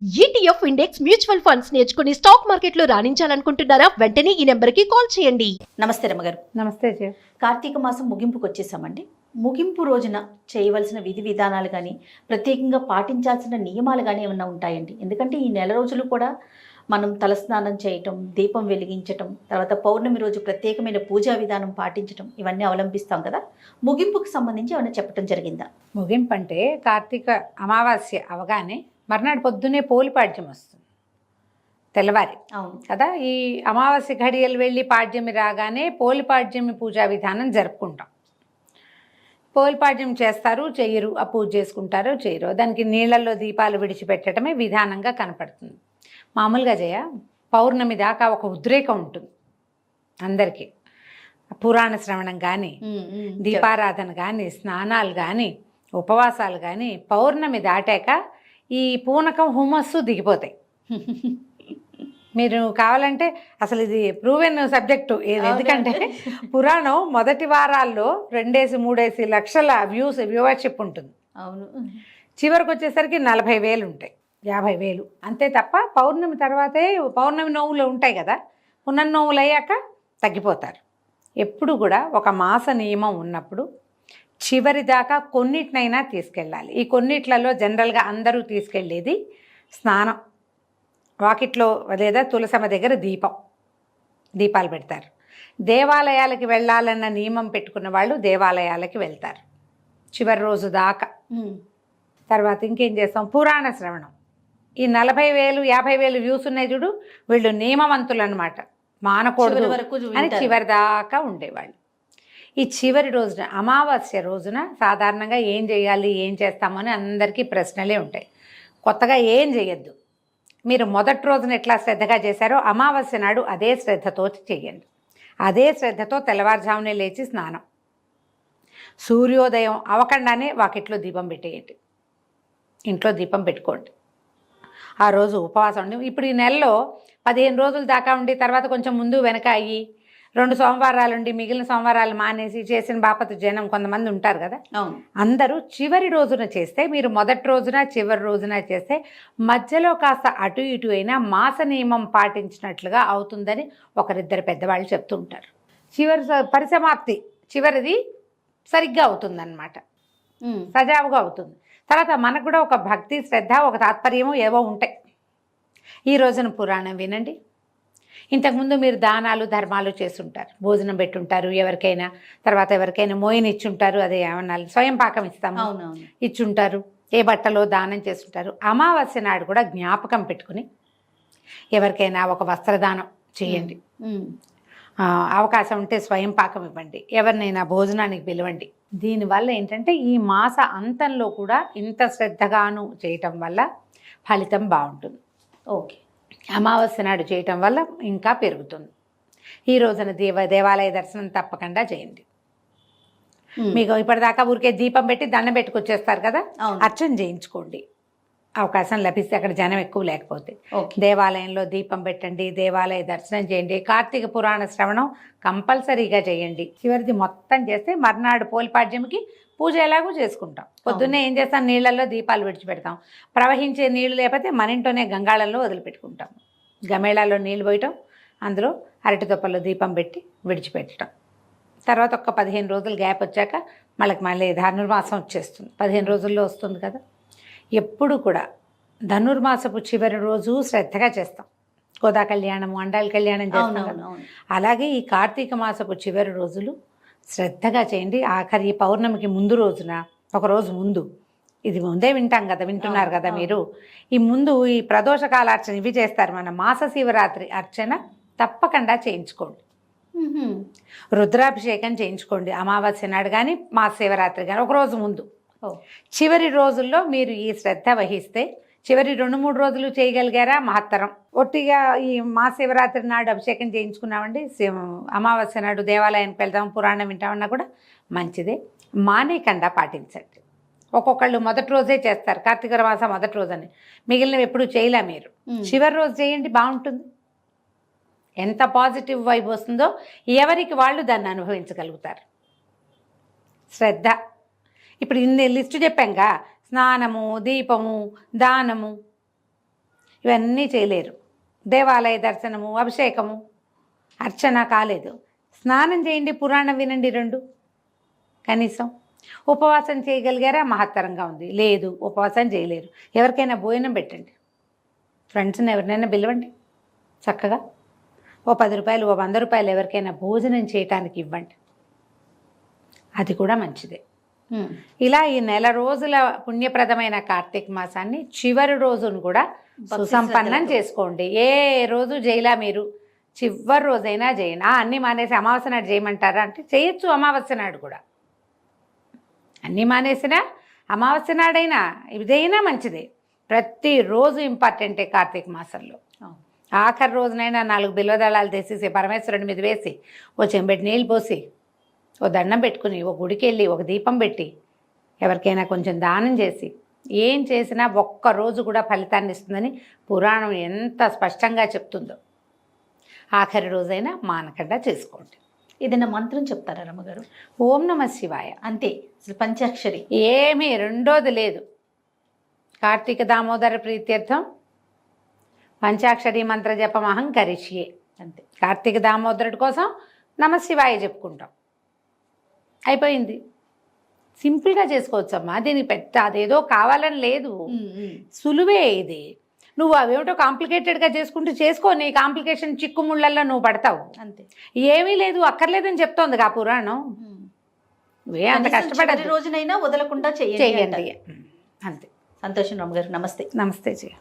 ETF index mutual funds నేర్చుకుని stock మార్కెట్లో రాణించాలనుకుంటున్నారా? వెంటనే ఈ నెంబర్కి కాల్ చేయండి. నమస్తే రమ్మగారు. నమస్తే జీ. కార్తీక మాసం ముగింపుకు వచ్చేసామండి. ముగింపు రోజున చేయవలసిన విధి విధానాలు కానీ, ప్రత్యేకంగా పాటించాల్సిన నియమాలు కానీ ఏమన్నా ఉంటాయండి? ఎందుకంటే ఈ నెల రోజులు కూడా మనం తలస్నానం చేయటం, దీపం వెలిగించటం, తర్వాత పౌర్ణమి రోజు ప్రత్యేకమైన పూజా విధానం పాటించటం, ఇవన్నీ అవలంబిస్తాం కదా. ముగింపుకు సంబంధించి ఏమైనా చెప్పడం జరిగిందా? ముగింపు అంటే కార్తీక అమావాస్య అవగానే మర్నాడు పొద్దునే పోలిపాడ్యం వస్తుంది, తెల్లవారి. అవును కదా. ఈ అమావాస్య ఘడియలు వెళ్ళి పాడ్యమి రాగానే పోలిపాడ్యమి పూజా విధానం జరుపుకుంటాం. పోలిపాడ్యం చేస్తారు, చెయ్యరు, ఆ పూజ చేసుకుంటారు, చెయ్యరు. దానికి నీళ్లలో దీపాలు విడిచిపెట్టడమే విధానంగా కనపడుతుంది. మామూలుగా పౌర్ణమి దాకా ఒక ఉద్రేకం ఉంటుంది అందరికీ. పురాణ శ్రవణం కానీ, దీపారాధన కానీ, స్నానాలు కానీ, ఉపవాసాలు కానీ, పౌర్ణమి దాటాక ఈ పూనకం హుమస్సు దిగిపోతాయి. మీరు కావాలంటే అసలు ఇది ప్రూవెన్ సబ్జెక్టు. ఎందుకంటే పురాణం మొదటి వారాల్లో 2-3 లక్షల వ్యూవర్షిప్ ఉంటుంది. అవును. చివరికి వచ్చేసరికి 40,000 ఉంటాయి, 50,000 అంతే. తప్ప పౌర్ణమి తర్వాతే పౌర్ణమి నోవులు ఉంటాయి కదా, పునర్నోవులు అయ్యాక తగ్గిపోతారు. ఎప్పుడు కూడా ఒక మాస నియమం ఉన్నప్పుడు చివరి దాకా కొన్నిటినైనా తీసుకెళ్ళాలి. ఈ కొన్నిట్లలో జనరల్గా అందరూ తీసుకెళ్ళేది స్నానం, వాకిట్లో లేదా తులసమ్మ దగ్గర దీపాలు పెడతారు. దేవాలయాలకి వెళ్ళాలన్న నియమం పెట్టుకున్న వాళ్ళు దేవాలయాలకి వెళ్తారు చివరి రోజు దాకా. తర్వాత ఇంకేం చేస్తాం, పురాణ శ్రవణం. ఈ 40,000 50,000 వ్యూస్ ఉన్నాయి చూడు, వీళ్ళు నియమవంతులు అనమాట, మానకూడదు అని చివరి దాకా ఉండేవాళ్ళు. ఈ చివరి రోజున అమావాస్య రోజున సాధారణంగా ఏం చేయాలి, ఏం చేస్తామని అందరికీ ప్రశ్నలే ఉంటాయి. కొత్తగా ఏం చేయొద్దు. మీరు మొదటి రోజున ఎట్లా శ్రద్ధగా చేశారో అమావాస్య నాడు అదే శ్రద్ధతో చేయండి. అదే శ్రద్ధతో తెల్లవారుజామునే లేచి స్నానం, సూర్యోదయం అవ్వకుండానే వాకిట్లో దీపం పెట్టేయండి, ఇంట్లో దీపం పెట్టుకోండి. ఆ రోజు ఉపవాసం ఉండి, ఇప్పుడు ఈ నెలలో 15 రోజుల దాకా ఉండి తర్వాత కొంచెం ముందు వెనక అయ్యి 2 సోమవారాలు ఉండి మిగిలిన సోమవారాలు మానేసి చేసిన బాపత జనం కొంతమంది ఉంటారు కదా. అందరూ చివరి రోజున చేస్తే, మీరు మొదటి రోజున చివరి రోజున చేస్తే మధ్యలో కాస్త అటు ఇటు అయినా మాస నియమం పాటించినట్లుగా అవుతుందని ఒకరిద్దరు పెద్దవాళ్ళు చెప్తూ ఉంటారు. చివరి పరిసమాప్తి చివరిది సరిగ్గా అవుతుందన్నమాట, సజావుగా అవుతుంది. తర్వాత మనకు కూడా ఒక భక్తి, శ్రద్ధ, ఒక తాత్పర్యము ఏవో ఉంటాయి. ఈ రోజున పురాణం వినండి. ఇంతకుముందు మీరు దానాలు ధర్మాలు చేస్తుంటారు, భోజనం పెట్టుంటారు ఎవరికైనా, తర్వాత ఎవరికైనా మోయిన్ ఇచ్చుంటారు, అదే ఏమన్నా స్వయం పాకం ఇస్తాము ఇచ్చుంటారు, ఏ బట్టలో దానం చేస్తుంటారు. అమావాస్య నాడు కూడా జ్ఞాపకం పెట్టుకుని ఎవరికైనా ఒక వస్త్రదానం చేయండి. అవకాశం ఉంటే స్వయం పాకం ఇవ్వండి, ఎవరినైనా భోజనానికి పిలవండి. దీనివల్ల ఏంటంటే ఈ మాస అంతంలో కూడా ఇంత శ్రద్ధగాను చేయటం వల్ల ఫలితం బాగుంటుంది. ఓకే. అమావాస్య నాడు చేయటం వల్ల ఇంకా పెరుగుతుంది. ఈ రోజున దేవాలయ దర్శనం తప్పకుండా చేయండి. మీకు ఇప్పటిదాకా ఊరికే దీపం పెట్టి దండం పెట్టుకొచ్చేస్తారు కదా, అర్చన చేయించుకోండి అవకాశం లభిస్తే, అక్కడ జనం ఎక్కువ లేకపోతే. దేవాలయంలో దీపం పెట్టండి, దేవాలయ దర్శనం చేయండి, కార్తీక పురాణ శ్రవణం కంపల్సరీగా చేయండి. చివరిది మొత్తం చేస్తే మర్నాడు పోలిపాడ్యంకి పూజ ఎలాగూ చేసుకుంటాం. పొద్దున్నే ఏం చేస్తాం, నీళ్ళల్లో దీపాలు విడిచిపెడతాం. ప్రవహించే నీళ్లు లేకపోతే మన ఇంట్లోనే గంగాళంలో వదిలిపెట్టుకుంటాం. గమేళాలో నీళ్ళు పోయటం, అందులో అరటి తొప్పల్లో దీపం పెట్టి విడిచిపెట్టడం. తర్వాత ఒక 15 రోజులు గ్యాప్ వచ్చాక మళ్ళీ ధనుర్మాసం వచ్చేస్తుంది. 15 రోజుల్లో వస్తుంది కదా. ఎప్పుడు కూడా ధనుర్మాసపు చివరి రోజు శ్రద్ధగా చేస్తాం. గోదా కళ్యాణము, అండాల కళ్యాణం చేస్తాం కదా. అలాగే ఈ కార్తీక మాసపు చివరి రోజులు శ్రద్ధగా చేయండి. ఆఖరి ఈ పౌర్ణమికి ముందు రోజున, ఒకరోజు ముందు, ఇది ముందే వింటాం కదా, వింటున్నారు కదా మీరు. ఈ ముందు ఈ ప్రదోషకాల అర్చన ఇవి చేస్తారు. మన మాస శివరాత్రి అర్చన తప్పకుండా చేయించుకోండి. రుద్రాభిషేకం చేయించుకోండి అమావాస్య నాడు కానీ మాస శివరాత్రి కానీ ఒకరోజు ముందు. చివరి రోజుల్లో మీరు ఈ శ్రద్ధ వహిస్తే చివరి 2-3 రోజులు చేయగలిగారా మహత్తరం. ఒట్టిగా ఈ మహాశివరాత్రి నాడు అభిషేకం చేయించుకున్నామండి, అమావాస్య నాడు దేవాలయానికి వెళ్దాం, పురాణం వింటామన్నా కూడా మంచిదే. మానేకుండా పాటించండి. ఒక్కొక్కళ్ళు మొదటి రోజే చేస్తారు, కార్తీక మాసం మొదటి రోజని, మిగిలినవి ఎప్పుడు చేయలే. మీరు చివరి రోజు చేయండి, బాగుంటుంది. ఎంత పాజిటివ్ వైబ్ వస్తుందో ఎవరికి వాళ్ళు దాన్ని అనుభవించగలుగుతారు. శ్రద్ధ. ఇప్పుడు ఇన్ని లిస్టు చెప్పాంగా, స్నానము, దీపము, దానము, ఇవన్నీ చేయలేరు. దేవాలయ దర్శనము, అభిషేకము, అర్చన కాలేదు, స్నానం చేయండి, పురాణం వినండి 2 కనీసం. ఉపవాసం చేయగలిగారా? మహత్తరంగా ఉంది. లేదు, ఉపవాసం చేయలేరు. ఎవరికైనా భోజనం పెట్టండి, ఫ్రెండ్స్ని ఎవరినైనా పిలవండి, చక్కగా ఓ 10 రూపాయలు, ఓ 100 రూపాయలు ఎవరికైనా భోజనం చేయటానికి ఇవ్వండి, అది కూడా మంచిదే. ఇలా ఈ నెల రోజుల పుణ్యప్రదమైన కార్తీక మాసాన్ని చివరి రోజును కూడా సుసంపన్నం చేసుకోండి. ఏ రోజు చేయలా మీరు, చివరి రోజైనా చేయండి. అన్నీ మానేసి అమావాస్య నాడు చేయమంటారా అంటే చేయొచ్చు, అమావాస్య నాడు కూడా. అన్నీ మానేసినా అమావాస్య నాడైనా ఇదైనా మంచిదే. ప్రతిరోజు ఇంపార్టెంటే కార్తీక మాసంలో. ఆఖరి రోజునైనా 4 బిల్వదళాలు తెసేసి పరమేశ్వరుడి మీద వేసి, ఓ చెంబెట్టి నీళ్ళు పోసి, ఓ దండం పెట్టుకుని, ఓ గుడికి వెళ్ళి ఒక దీపం పెట్టి, ఎవరికైనా కొంచెం దానం చేసి, ఏం చేసినా ఒక్కరోజు కూడా ఫలితాన్ని ఇస్తుందని పురాణం ఎంత స్పష్టంగా చెప్తుందో. ఆఖరి రోజైనా మానకుండా చేసుకోండి. ఏదైనా మంత్రం చెప్తారా రమ్మగారు? ఓం నమ శివాయ అంతే, అసలు పంచాక్షరి, ఏమీ రెండోది లేదు. కార్తీక దామోదర ప్రీత్యర్థం పంచాక్షరి మంత్ర జపం అహం కరిష్యే. అంతే. కార్తీక దామోదరుడి కోసం నమ శివాయ చెప్పుకుంటాం, అయిపోయింది. సింపుల్గా చేసుకోవచ్చమ్మా, దీనికి పెద్ద అదేదో కావాలని లేదు, సులువే ఇది. నువ్వు అవేమిటో కాంప్లికేటెడ్గా చేసుకుంటూ చేసుకో, నీ కాంప్లికేషన్ చిక్కుముళ్ళల్లో నువ్వు పడతావు. అంతే. ఏమీ లేదు, అక్కర్లేదని చెప్తోంది ఆ పురాణం. నువ్వే అంత కష్టపడే రోజునైనా వదలకుండా చెయ్యండి, అంతే. సంతోషం రమ్మగారు, నమస్తే. నమస్తే జయ.